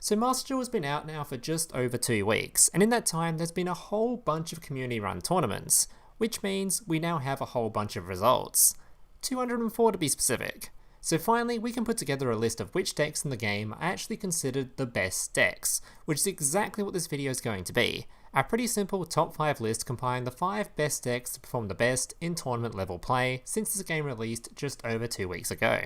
So Master Duel has been out now for just over 2 weeks, and in that time there's been a whole bunch of community run tournaments, which means we now have a whole bunch of results. 204 to be specific. So finally we can put together a list of which decks in the game are actually considered the best decks, which is exactly what this video is going to be. A pretty simple top 5 list compiling the 5 best decks to perform the best in tournament level play since this game released just over 2 weeks ago.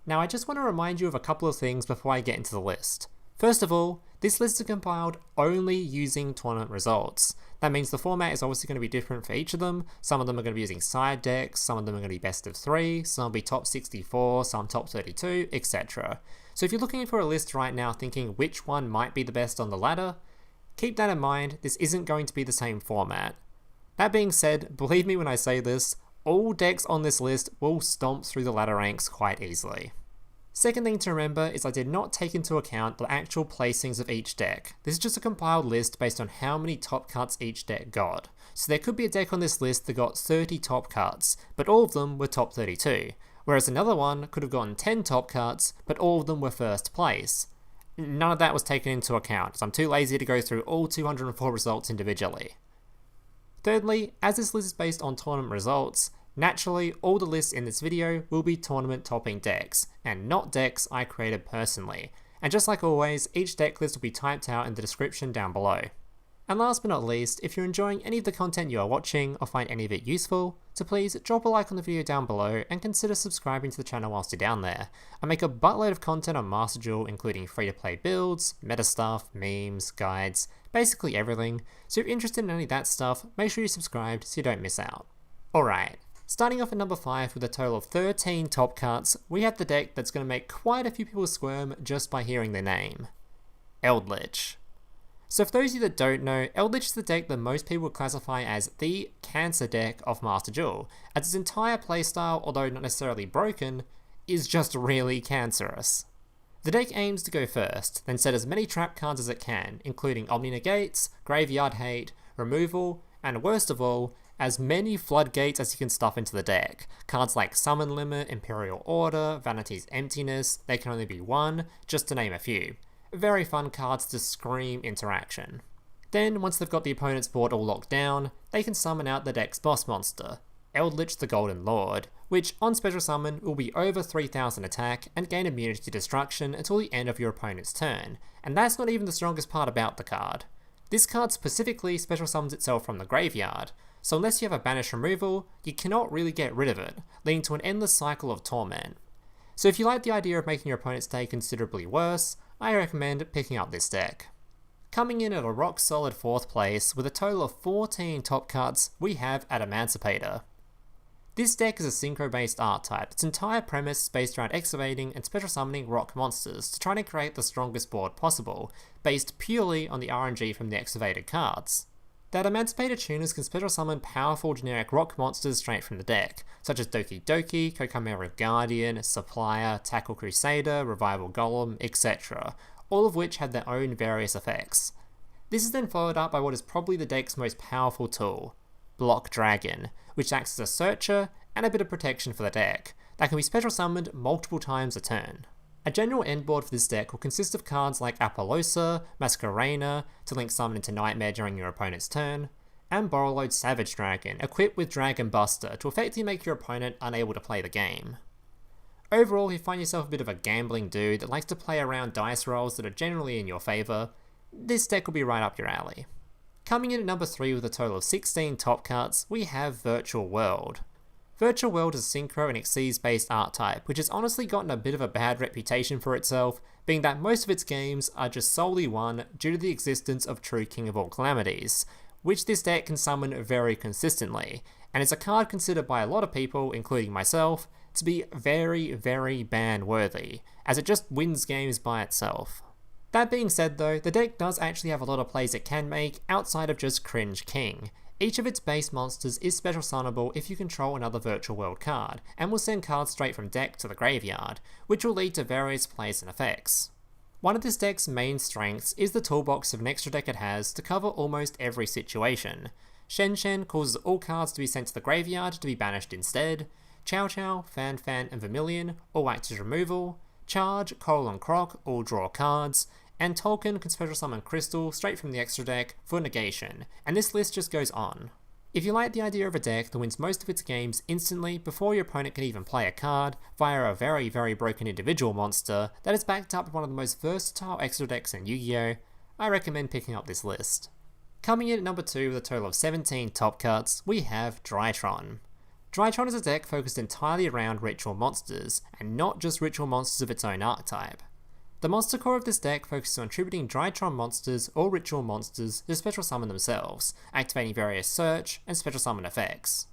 Now I just want to remind you of a couple of things before I get into the list. First of all, this list is compiled only using tournament results. That means the format is obviously going to be different for each of them. Some of them are going to be using side decks, some of them are going to be best of 3, some will be top 64, some top 32, etc. So if you're looking for a list right now thinking which one might be the best on the ladder, keep that in mind, this isn't going to be the same format. That being said, believe me when I say this, all decks on this list will stomp through the ladder ranks quite easily. Second thing to remember is I did not take into account the actual placings of each deck. This is just a compiled list based on how many top cuts each deck got. So there could be a deck on this list that got 30 top cuts, but all of them were top 32, whereas another one could have gotten 10 top cuts, but all of them were first place. None of that was taken into account, as I'm too lazy to go through all 204 results individually. Thirdly, as this list is based on tournament results, naturally, all the lists in this video will be tournament topping decks, and not decks I created personally. And just like always, each deck list will be typed out in the description down below. And last but not least, if you're enjoying any of the content you are watching or find any of it useful, so please drop a like on the video down below and consider subscribing to the channel whilst you're down there. I make a buttload of content on Master Duel, including free-to-play builds, meta stuff, memes, guides, basically everything, so if you're interested in any of that stuff, make sure you're subscribed so you don't miss out. Alright. Starting off at number 5 with a total of 13 top cuts, we have the deck that's going to make quite a few people squirm just by hearing their name. Eldlich. So for those of you that don't know, Eldlich is the deck that most people would classify as the cancer deck of Master Duel, as its entire playstyle, although not necessarily broken, is just really cancerous. The deck aims to go first, then set as many trap cards as it can, including Omni Negates, Graveyard Hate, Removal, and worst of all, as many floodgates as you can stuff into the deck. Cards like Summon Limit, Imperial Order, Vanity's Emptiness, They Can Only Be One, just to name a few. Very fun cards to scream interaction. Then, once they've got the opponent's board all locked down, they can summon out the deck's boss monster, Eldlich the Golden Lord, which on special summon will be over 3000 attack and gain immunity to destruction until the end of your opponent's turn, and that's not even the strongest part about the card. This card specifically special summons itself from the graveyard, so unless you have a banish removal, you cannot really get rid of it, leading to an endless cycle of torment. So if you like the idea of making your opponent's day considerably worse, I recommend picking up this deck. Coming in at a rock solid 4th place with a total of 14 top cuts, we have Adamancipator. This deck is a synchro based art type. Its entire premise is based around excavating and special summoning rock monsters to try and create the strongest board possible, based purely on the RNG from the excavated cards. The Adamancipator tuners can special summon powerful generic rock monsters straight from the deck, such as Doki Doki, Kokamera Guardian, Supplier, Tackle Crusader, Revival Golem, etc., all of which have their own various effects. This is then followed up by what is probably the deck's most powerful tool, Block Dragon, which acts as a searcher and a bit of protection for the deck, that can be special summoned multiple times a turn. A general endboard for this deck will consist of cards like Apollosa, Masquerena to link summon into Nightmare during your opponent's turn, and Borrowload Savage Dragon, equipped with Dragon Buster to effectively make your opponent unable to play the game. Overall, if you find yourself a bit of a gambling dude that likes to play around dice rolls that are generally in your favour, this deck will be right up your alley. Coming in at number 3 with a total of 16 top cuts, we have Virtual World. Virtual World is a synchro and Xyz based art type, which has honestly gotten a bit of a bad reputation for itself, being that most of its games are just solely won due to the existence of True King of All Calamities, which this deck can summon very consistently, and is a card considered by a lot of people, including myself, to be very, very ban worthy, as it just wins games by itself. That being said though, the deck does actually have a lot of plays it can make outside of just Cringe King. Each of its base monsters is special summonable if you control another Virtual World card, and will send cards straight from deck to the graveyard, which will lead to various plays and effects. One of this deck's main strengths is the toolbox of an extra deck it has to cover almost every situation. Shen Shen causes all cards to be sent to the graveyard to be banished instead, Chow Chow, Fan Fan and Vermilion all act as removal, Charge, Coral and Croc all draw cards, and Tolkien can special summon Crystal straight from the extra deck for negation, and this list just goes on. If you like the idea of a deck that wins most of its games instantly before your opponent can even play a card via a very broken individual monster that is backed up with one of the most versatile extra decks in Yu-Gi-Oh!, I recommend picking up this list. Coming in at number 2 with a total of 17 top cuts, we have Drytron. Drytron is a deck focused entirely around ritual monsters, and not just ritual monsters of its own archetype. The monster core of this deck focuses on tributing Drytron monsters or ritual monsters to special summon themselves, activating various search and special summon effects.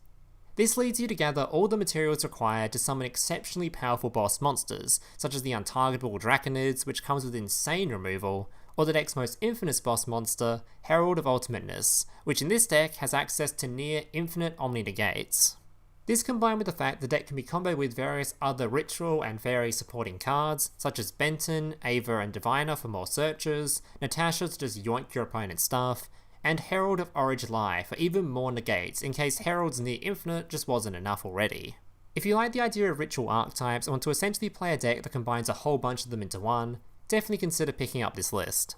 This leads you to gather all the materials required to summon exceptionally powerful boss monsters, such as the untargetable Draconids, which comes with insane removal, or the deck's most infamous boss monster, Herald of Ultimateness, which in this deck has access to near infinite Omni-Negates. This combined with the fact the deck can be comboed with various other ritual and fairy supporting cards, such as Benton, Ava and Diviner for more searches, Natasha to just yoink your opponent's stuff, and Herald of Origin Lie for even more negates in case Herald's near infinite just wasn't enough already. If you like the idea of ritual archetypes and want to essentially play a deck that combines a whole bunch of them into one, definitely consider picking up this list.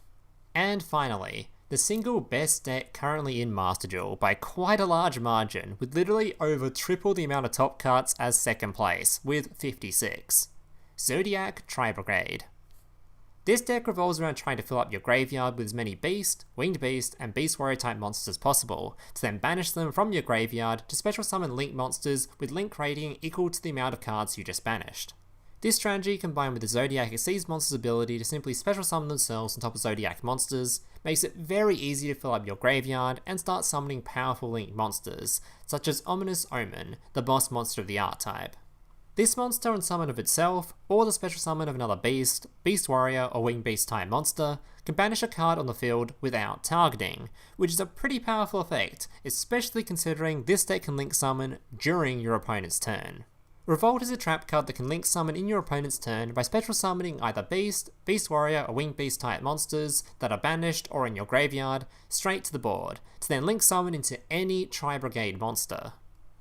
And finally, the single best deck currently in Master Duel by quite a large margin, with literally over triple the amount of top cuts as second place, with 56. Zodiac Tri-Brigade. This deck revolves around trying to fill up your graveyard with as many Beast, Winged Beast, and Beast Warrior type monsters as possible, to then banish them from your graveyard to special summon Link monsters with Link rating equal to the amount of cards you just banished. This strategy, combined with the Zodiac Exceeds monster's ability to simply special summon themselves on top of Zodiac monsters, makes it very easy to fill up your graveyard and start summoning powerful Link monsters, such as Ominous Omen, the boss monster of the archetype. This monster on summon of itself, or the special summon of another Beast, Beast Warrior or Winged Beast type monster, can banish a card on the field without targeting, which is a pretty powerful effect, especially considering this deck can Link summon during your opponent's turn. Revolt is a trap card that can Link summon in your opponent's turn by special summoning either Beast, Beast Warrior or Winged Beast type monsters that are banished or in your graveyard straight to the board, to then Link summon into any Tri-Brigade monster.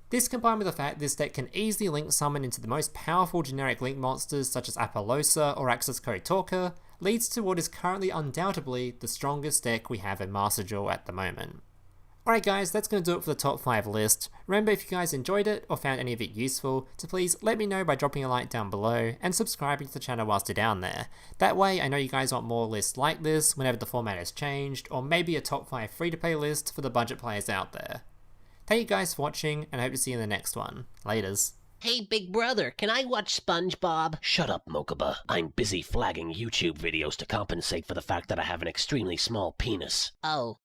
This combined with the fact this deck can easily Link summon into the most powerful generic Link monsters such as Apollosa or Axis Code Talker, leads to what is currently undoubtedly the strongest deck we have in Master Duel at the moment. Alright guys, that's going to do it for the top 5 list. Remember, if you guys enjoyed it or found any of it useful, to please let me know by dropping a like down below and subscribing to the channel whilst you're down there. That way I know you guys want more lists like this whenever the format has changed, or maybe a top 5 free-to-play list for the budget players out there. Thank you guys for watching, and I hope to see you in the next one. Laters. Hey, big brother, can I watch SpongeBob? Shut up, Mokuba. I'm busy flagging YouTube videos to compensate for the fact that I have an extremely small penis. Oh.